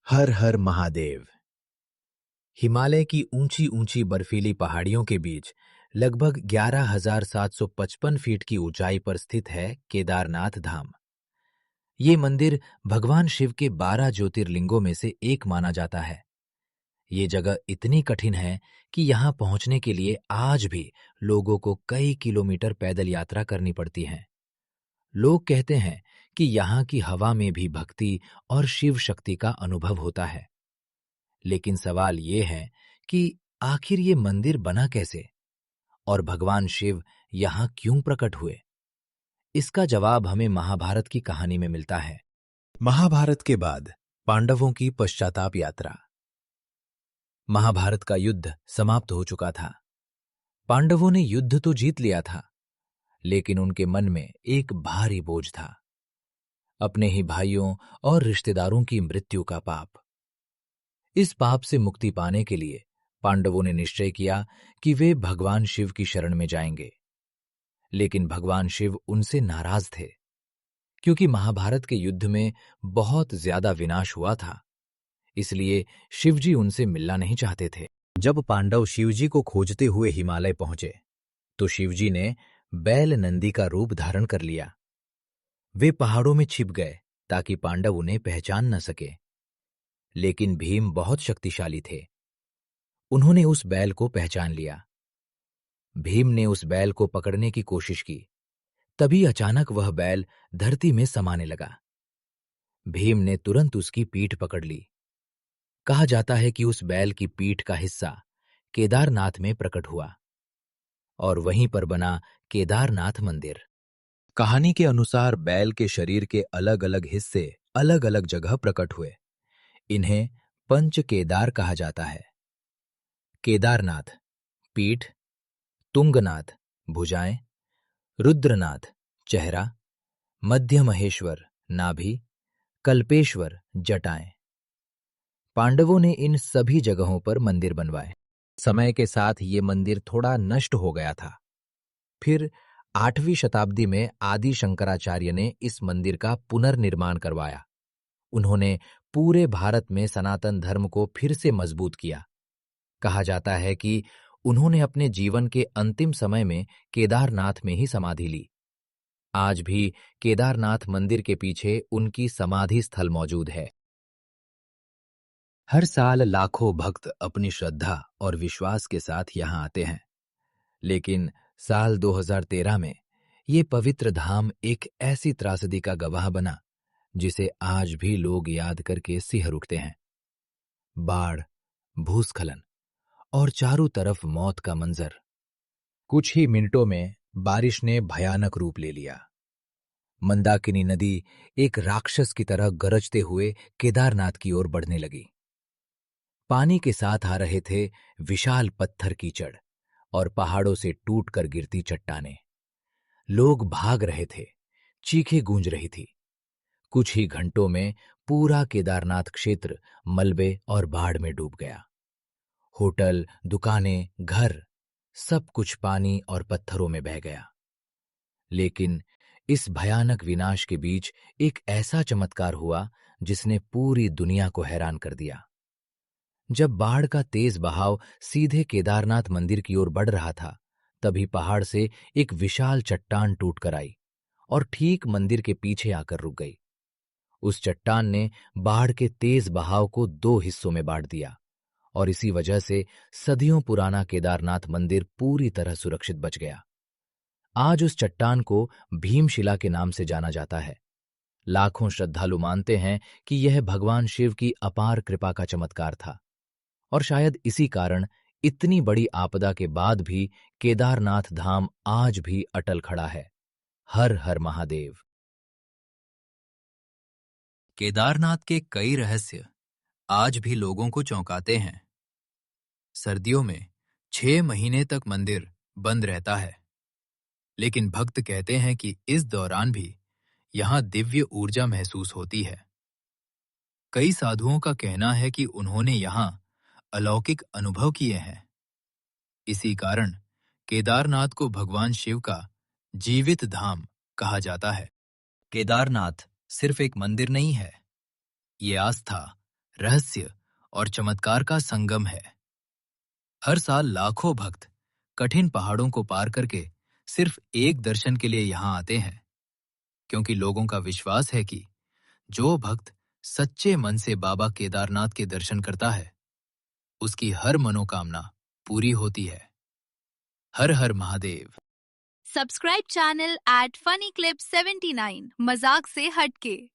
हर हर महादेव। हिमालय की ऊंची ऊंची बर्फीली पहाड़ियों के बीच लगभग 11,755 फीट की ऊंचाई पर स्थित है केदारनाथ धाम। ये मंदिर भगवान शिव के 12 ज्योतिर्लिंगों में से एक माना जाता है। ये जगह इतनी कठिन है कि यहाँ पहुंचने के लिए आज भी लोगों को कई किलोमीटर पैदल यात्रा करनी पड़ती है। लोग कहते हैं कि यहाँ की हवा में भी भक्ति और शिव शक्ति का अनुभव होता है। लेकिन सवाल ये है कि आखिर ये मंदिर बना कैसे और भगवान शिव यहाँ क्यों प्रकट हुए? इसका जवाब हमें महाभारत की कहानी में मिलता है। महाभारत के बाद पांडवों की पश्चाताप यात्रा। महाभारत का युद्ध समाप्त हो चुका था। पांडवों ने युद्ध तो जीत लिया था, लेकिन उनके मन में एक भारी बोझ था, अपने ही भाइयों और रिश्तेदारों की मृत्यु का पाप। इस पाप से मुक्ति पाने के लिए पांडवों ने निश्चय किया कि वे भगवान शिव की शरण में जाएंगे। लेकिन भगवान शिव उनसे नाराज थे, क्योंकि महाभारत के युद्ध में बहुत ज्यादा विनाश हुआ था। इसलिए शिवजी उनसे मिलना नहीं चाहते थे। जब पांडव शिवजी को खोजते हुए हिमालय पहुंचे, तो शिवजी ने बैल नंदी का रूप धारण कर लिया। वे पहाड़ों में छिप गए ताकि पांडव उन्हें पहचान न सके। लेकिन भीम बहुत शक्तिशाली थे। उन्होंने उस बैल को पहचान लिया। भीम ने उस बैल को पकड़ने की कोशिश की। तभी अचानक वह बैल धरती में समाने लगा। भीम ने तुरंत उसकी पीठ पकड़ ली। कहा जाता है कि उस बैल की पीठ का हिस्सा केदारनाथ में प्रकट हुआ और वहीं पर बना केदारनाथ मंदिर। कहानी के अनुसार बैल के शरीर के अलग अलग हिस्से अलग अलग जगह प्रकट हुए। इन्हें पंच केदार कहा जाता है। केदारनाथ पीठ, तुंगनाथ भुजाएं, रुद्रनाथ चेहरा, मध्य महेश्वर नाभि, कल्पेश्वर जटाएं। पांडवों ने इन सभी जगहों पर मंदिर बनवाए। समय के साथ ये मंदिर थोड़ा नष्ट हो गया था। फिर 8वीं शताब्दी में आदि शंकराचार्य ने इस मंदिर का पुनर्निर्माण करवाया। उन्होंने पूरे भारत में सनातन धर्म को फिर से मजबूत किया। कहा जाता है कि उन्होंने अपने जीवन के अंतिम समय में केदारनाथ में ही समाधि ली। आज भी केदारनाथ मंदिर के पीछे उनकी समाधि स्थल मौजूद है। हर साल लाखों भक्त अपनी श्रद्धा और विश्वास के साथ यहां आते हैं। लेकिन साल 2013 में ये पवित्र धाम एक ऐसी त्रासदी का गवाह बना जिसे आज भी लोग याद करके सिहर उठते हैं। बाढ़, भूस्खलन और चारों तरफ मौत का मंजर। कुछ ही मिनटों में बारिश ने भयानक रूप ले लिया। मंदाकिनी नदी एक राक्षस की तरह गरजते हुए केदारनाथ की ओर बढ़ने लगी। पानी के साथ आ रहे थे विशाल पत्थर कीचड़ और पहाड़ों से टूटकर गिरती चट्टानें। लोग भाग रहे थे, चीखें गूंज रही थी। कुछ ही घंटों में पूरा केदारनाथ क्षेत्र मलबे और बाढ़ में डूब गया। होटल, दुकानें, घर, सब कुछ पानी और पत्थरों में बह गया। लेकिन इस भयानक विनाश के बीच एक ऐसा चमत्कार हुआ जिसने पूरी दुनिया को हैरान कर दिया। जब बाढ़ का तेज बहाव सीधे केदारनाथ मंदिर की ओर बढ़ रहा था, तभी पहाड़ से एक विशाल चट्टान टूटकर आई और ठीक मंदिर के पीछे आकर रुक गई। उस चट्टान ने बाढ़ के तेज बहाव को 2 हिस्सों में बांट दिया और इसी वजह से सदियों पुराना केदारनाथ मंदिर पूरी तरह सुरक्षित बच गया। आज उस चट्टान को भीमशिला के नाम से जाना जाता है। लाखों श्रद्धालु मानते हैं कि यह भगवान शिव की अपार कृपा का चमत्कार था और शायद इसी कारण इतनी बड़ी आपदा के बाद भी केदारनाथ धाम आज भी अटल खड़ा है। हर हर महादेव। केदारनाथ के कई रहस्य आज भी लोगों को चौंकाते हैं। सर्दियों में 6 महीने तक मंदिर बंद रहता है, लेकिन भक्त कहते हैं कि इस दौरान भी यहां दिव्य ऊर्जा महसूस होती है। कई साधुओं का कहना है कि उन्होंने यहां अलौकिक अनुभव किए हैं। इसी कारण केदारनाथ को भगवान शिव का जीवित धाम कहा जाता है। केदारनाथ सिर्फ एक मंदिर नहीं है, ये आस्था, रहस्य और चमत्कार का संगम है। हर साल लाखों भक्त कठिन पहाड़ों को पार करके सिर्फ एक दर्शन के लिए यहाँ आते हैं, क्योंकि लोगों का विश्वास है कि जो भक्त सच्चे मन से बाबा केदारनाथ के दर्शन करता है, उसकी हर मनोकामना पूरी होती है। हर हर Mahadev. Subscribe channel at Funny Clip 79 मजाक से हटके।